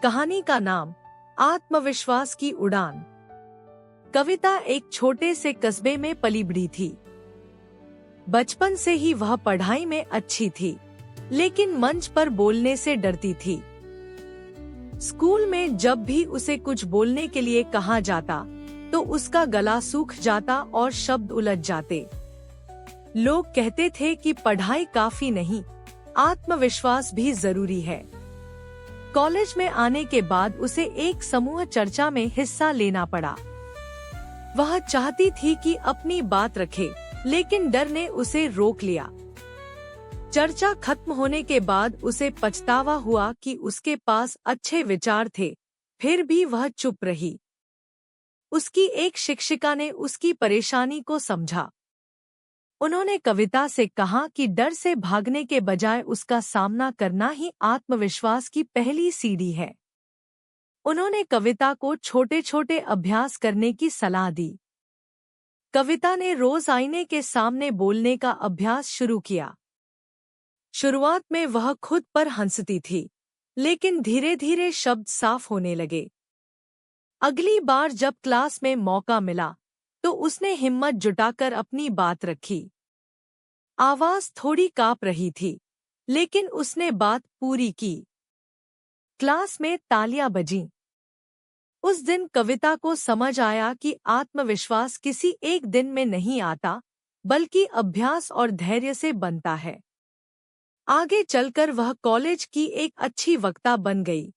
कहानी का नाम आत्मविश्वास की उड़ान। कविता एक छोटे से कस्बे में पली बढ़ी थी। बचपन से ही वह पढ़ाई में अच्छी थी, लेकिन मंच पर बोलने से डरती थी। स्कूल में जब भी उसे कुछ बोलने के लिए कहा जाता, तो उसका गला सूख जाता और शब्द उलझ जाते। लोग कहते थे कि पढ़ाई काफी नहीं, आत्मविश्वास भी जरूरी है। कॉलेज में आने के बाद उसे एक समूह चर्चा में हिस्सा लेना पड़ा। वह चाहती थी कि अपनी बात रखे, लेकिन डर ने उसे रोक लिया। चर्चा खत्म होने के बाद उसे पछतावा हुआ कि उसके पास अच्छे विचार थे, फिर भी वह चुप रही। उसकी एक शिक्षिका ने उसकी परेशानी को समझा। उन्होंने कविता से कहा कि डर से भागने के बजाय उसका सामना करना ही आत्मविश्वास की पहली सीढ़ी है। उन्होंने कविता को छोटे छोटे अभ्यास करने की सलाह दी। कविता ने रोज आईने के सामने बोलने का अभ्यास शुरू किया। शुरुआत में वह खुद पर हंसती थी, लेकिन धीरे धीरे शब्द साफ होने लगे। अगली बार जब क्लास में मौका मिला, तो उसने हिम्मत जुटाकर अपनी बात रखी। आवाज थोड़ी कांप रही थी, लेकिन उसने बात पूरी की। क्लास में तालियां बजीं। उस दिन कविता को समझ आया कि आत्मविश्वास किसी एक दिन में नहीं आता, बल्कि अभ्यास और धैर्य से बनता है। आगे चलकर वह कॉलेज की एक अच्छी वक्ता बन गई।